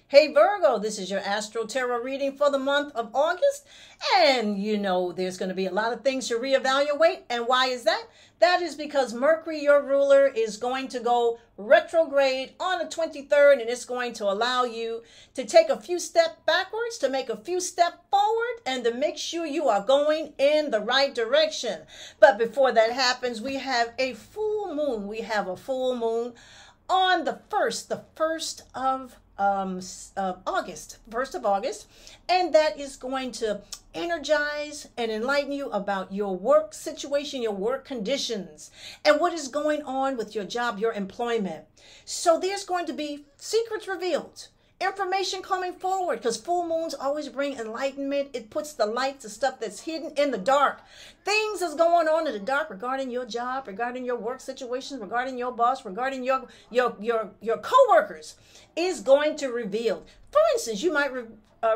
Hey Virgo, this is your Astro Tarot Reading for the month of August. And you know there's going to be a lot of things to reevaluate. And why is that? That is because Mercury, your ruler, is going to go retrograde on the 23rd. And it's going to allow you to take a few steps backwards, to make a few steps forward, and to make sure you are going in the right direction. But before that happens, we have a full moon. We have a full moon on the 1st of August, 1st of August, and that is going to energize and enlighten you about your work situation, your work conditions, and what is going on with your job, your employment. So there's going to be secrets revealed, information coming forward, because full moons always bring enlightenment. It puts the light to stuff that's hidden in the dark. Things is going on in the dark regarding your job, regarding your work situation, regarding your boss, regarding your co-workers is going to reveal. For instance, you might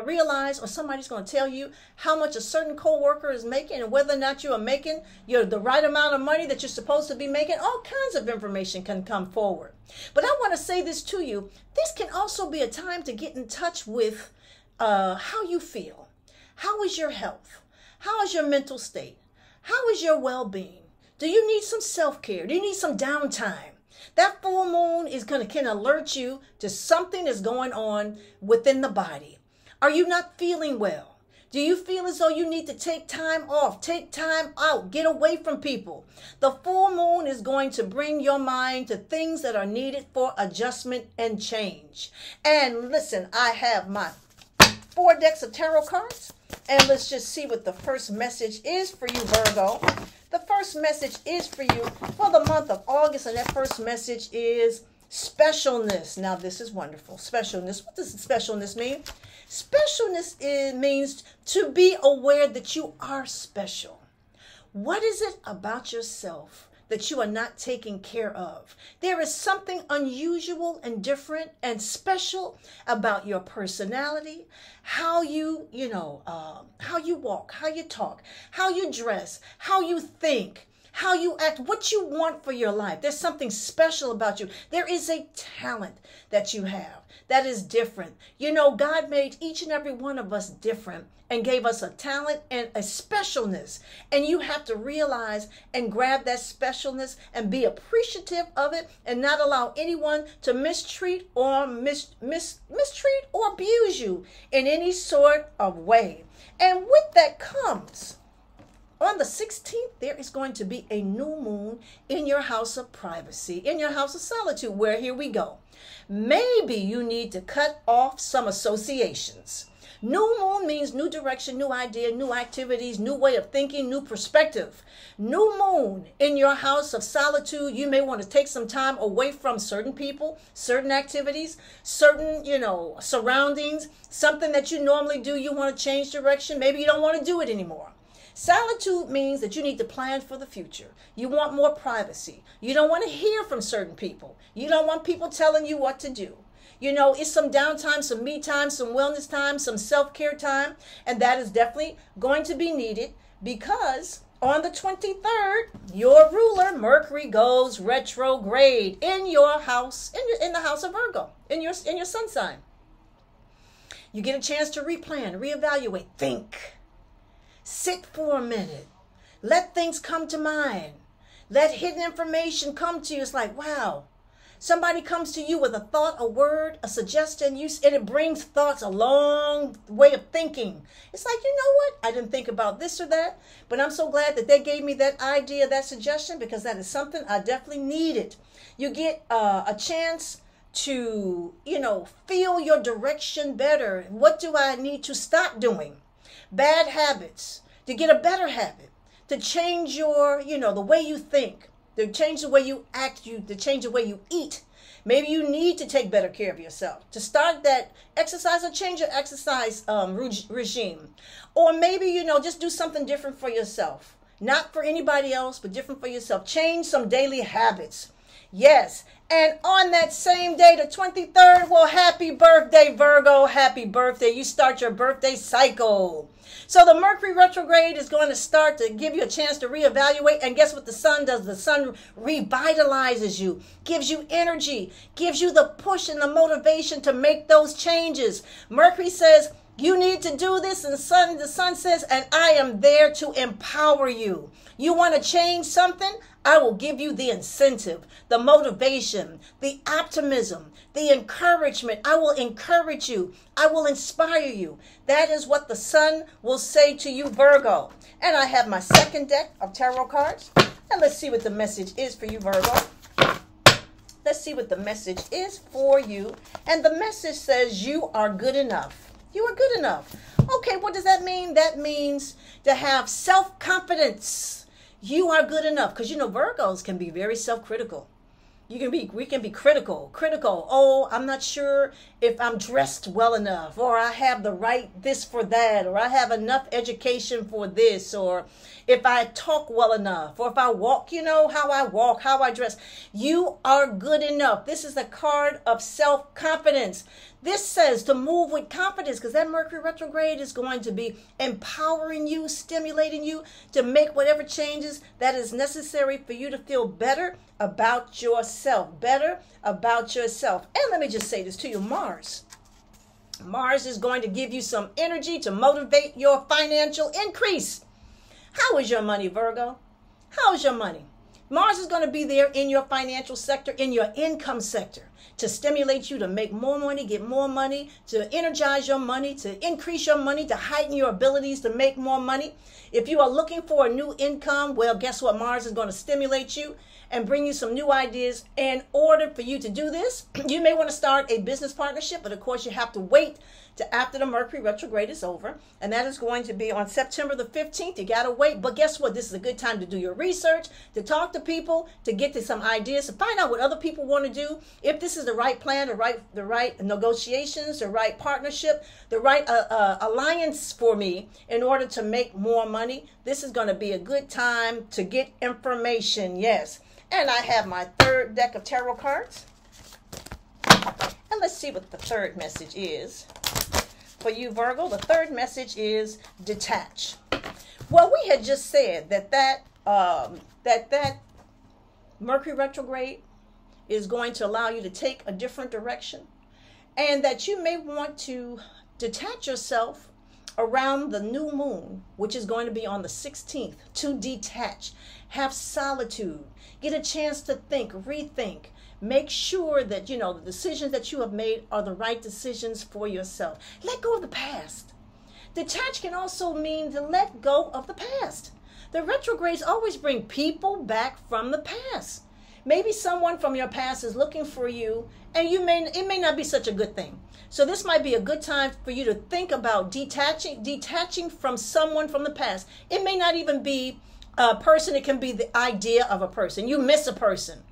realize, or somebody's going to tell you how much a certain co-worker is making and whether or not you are making the right amount of money that you're supposed to be making. All kinds of information can come forward. But I want to say this to you. This can also be a time to get in touch with how you feel. How is your health? How is your mental state? How is your well-being? Do you need some self-care? Do you need some downtime? That full moon can alert you to something that's going on within the body. Are you not feeling well? Do you feel as though you need to take time off, take time out, get away from people? The full moon is going to bring your mind to things that are needed for adjustment and change. And listen, I have my 4 decks of tarot cards, and let's just see what the first message is for you, Virgo. The first message is for you for the month of August, and that first message is specialness. Now, this is wonderful. Specialness. What does specialness mean? Specialness means to be aware that you are special. What is it about yourself that you are not taking care of? There is something unusual and different and special about your personality, how you walk, how you talk, how you dress, how you think, how you act, what you want for your life. There's something special about you. There is a talent that you have that is different. You know, God made each and every one of us different and gave us a talent and a specialness. And you have to realize and grab that specialness and be appreciative of it and not allow anyone to mistreat or mistreat or abuse you in any sort of way. And with that comes, on the 16th, there is going to be a new moon in your house of privacy, in your house of solitude, where here we go. Maybe you need to cut off some associations. New moon means new direction, new idea, new activities, new way of thinking, new perspective. New moon in your house of solitude, you may want to take some time away from certain people, certain activities, certain, surroundings, something that you normally do. You want to change direction. Maybe you don't want to do it anymore. Solitude means that you need to plan for the future. You want more privacy. You don't want to hear from certain people. You don't want people telling you what to do. It's some downtime, some me time, some wellness time, some self-care time. And that is definitely going to be needed because on the 23rd, your ruler, Mercury, goes retrograde in your house, in the house of Virgo, in your sun sign. You get a chance to replan, reevaluate, think. Sit for a minute. Let things come to mind. Let hidden information come to you. It's like, wow. Somebody comes to you with a thought, a word, a suggestion, and it brings thoughts, a long way of thinking. It's like, you know what? I didn't think about this or that, but I'm so glad that they gave me that idea, that suggestion, because that is something I definitely needed. You get a chance to, feel your direction better. What do I need to stop doing? Bad habits, to get a better habit, to change your, the way you think, to change the way you act, to change the way you eat. Maybe you need to take better care of yourself, to start that exercise or change your exercise regime. Or maybe, just do something different for yourself. Not for anybody else, but different for yourself. Change some daily habits. Yes. And on that same day, the 23rd, well, happy birthday, Virgo. Happy birthday. You start your birthday cycle. So the Mercury retrograde is going to start to give you a chance to reevaluate. And guess what the sun does? The sun revitalizes you, gives you energy, gives you the push and the motivation to make those changes. Mercury says, you need to do this, and the sun says, and I am there to empower you. You want to change something? I will give you the incentive, the motivation, the optimism, the encouragement. I will encourage you. I will inspire you. That is what the sun will say to you, Virgo. And I have my second deck of tarot cards. And let's see what the message is for you, Virgo. Let's see what the message is for you. And the message says you are good enough. You are good enough. Okay, what does that mean? That means to have self-confidence. You are good enough. Because, you know, Virgos can be very self-critical. We can be critical. Oh, I'm not sure if I'm dressed well enough, or I have the right this for that, or I have enough education for this, or if I talk well enough, or if I walk, you know, how I walk, how I dress. You are good enough. This is a card of self-confidence. This says to move with confidence, because that Mercury retrograde is going to be empowering you, stimulating you to make whatever changes that is necessary for you to feel better about yourself. Better about yourself. And let me just say this to you, Mars. Mars is going to give you some energy to motivate your financial increase. How is your money, Virgo? How is your money? Mars is going to be there in your financial sector, in your income sector, to stimulate you to make more money, get more money, to energize your money, to increase your money, to heighten your abilities to make more money. If you are looking for a new income, well, guess what? Mars is going to stimulate you and bring you some new ideas. In order for you to do this, you may want to start a business partnership, but of course you have to wait to after the Mercury retrograde is over. And that is going to be on September the 15th. You got to wait. But guess what? This is a good time to do your research, to talk to people, to get to some ideas, to find out what other people want to do. If this is the right plan, the right negotiations, the right partnership, the right alliance for me in order to make more money, this is going to be a good time to get information. Yes. And I have my third deck of tarot cards. And let's see what the third message is. For you, Virgo, the third message is detach. Well, we had just said that Mercury retrograde is going to allow you to take a different direction, and that you may want to detach yourself around the new moon, which is going to be on the 16th, to detach, have solitude, get a chance to think, rethink. Make sure that, you know, the decisions that you have made are the right decisions for yourself. Let go of the past. Detach can also mean to let go of the past. The retrogrades always bring people back from the past. Maybe someone from your past is looking for you, and it may not be such a good thing. So this might be a good time for you to think about detaching from someone from the past. It may not even be a person. It can be the idea of a person. You miss a person.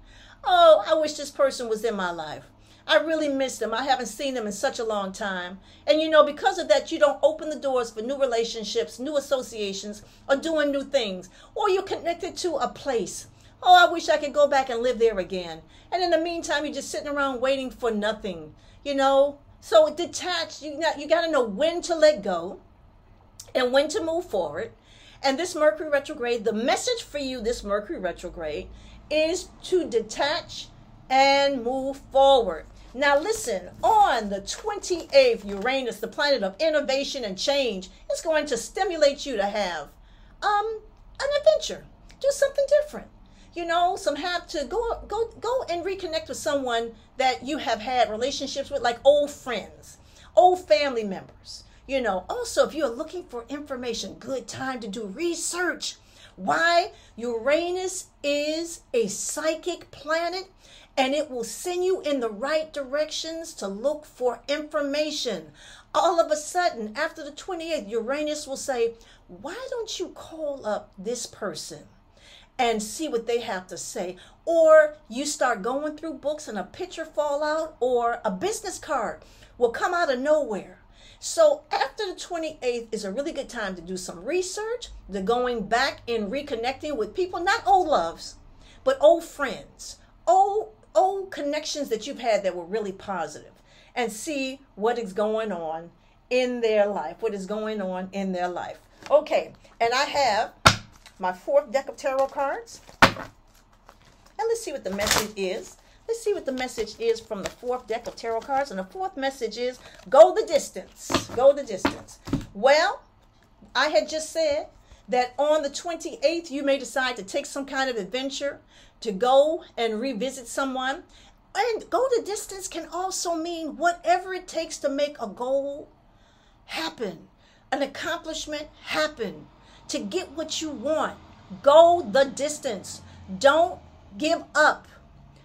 Oh, I wish this person was in my life. I really miss them. I haven't seen them in such a long time. And you know, because of that, you don't open the doors for new relationships, new associations, or doing new things. Or you're connected to a place. Oh, I wish I could go back and live there again. And in the meantime, you're just sitting around waiting for nothing, you know. So detach, you got to know when to let go and when to move forward. And this Mercury retrograde, the message for you, this Mercury retrograde, is to detach and move forward. Now listen, on the 28th, Uranus, the planet of innovation and change, is going to stimulate you to have an adventure. Do something different. You know, have to go and reconnect with someone that you have had relationships with, like old friends, old family members. You know, also, if you're looking for information, good time to do research. Why? Uranus is a psychic planet, and it will send you in the right directions to look for information. All of a sudden, after the 28th, Uranus will say, why don't you call up this person and see what they have to say? Or you start going through books and a picture fall out, or a business card will come out of nowhere. So after the 28th is a really good time to do some research, to going back and reconnecting with people, not old loves, but old friends, old connections that you've had that were really positive, and see what is going on in their life. What is going on in their life. Okay, and I have my 4th deck of tarot cards. And let's see what the message is. Let's see what the message is from the 4th deck of tarot cards. And the 4th message is, go the distance. Go the distance. Well, I had just said that on the 28th, you may decide to take some kind of adventure, to go and revisit someone. And go the distance can also mean whatever it takes to make a goal happen, an accomplishment happen, to get what you want. Go the distance. Don't give up.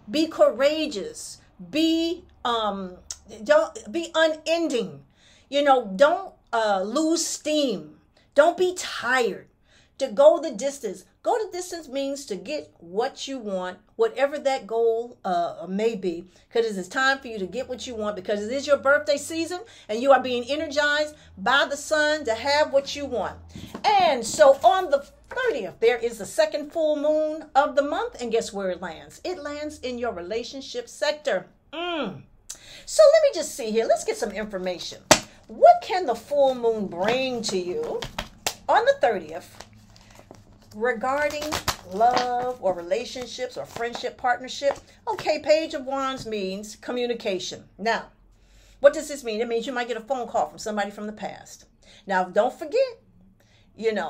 Be courageous. Don't be unending. Don't lose steam. Don't be tired. To go the distance. Go the distance means to get what you want, whatever that goal may be, because it's time for you to get what you want, because it is your birthday season and you are being energized by the sun to have what you want. And so on the 30th, there is the 2nd full moon of the month, and guess where it lands? It lands in your relationship sector. So let me just see here. Let's get some information. What can the full moon bring to you on the 30th regarding love or relationships or friendship, partnership? Okay, Page of Wands means communication. Now, what does this mean? It means you might get a phone call from somebody from the past. Now, don't forget,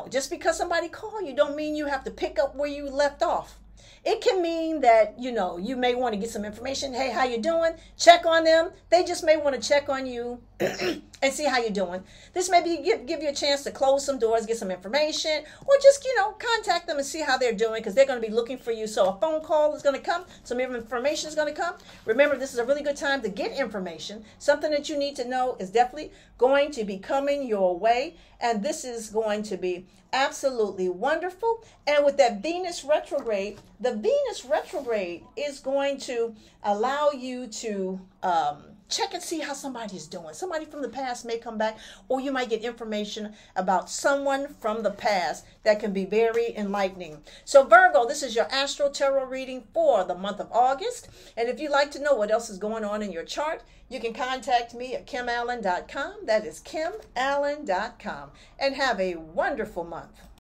just because somebody called you don't mean you have to pick up where you left off. It can mean that, you may want to get some information. Hey, how you doing? Check on them. They just may want to check on you and see how you're doing. This may give you a chance to close some doors, get some information, or just, contact them and see how they're doing, because they're going to be looking for you. So a phone call is going to come. Some information is going to come. Remember, this is a really good time to get information. Something that you need to know is definitely going to be coming your way. And this is going to be absolutely wonderful. And with that Venus retrograde, the Venus retrograde is going to allow you to check and see how somebody is doing. Somebody from the past may come back, or you might get information about someone from the past that can be very enlightening. So Virgo, this is your Astro Tarot reading for the month of August. And if you'd like to know what else is going on in your chart, you can contact me at kimallen.com. That is kimallen.com. And have a wonderful month.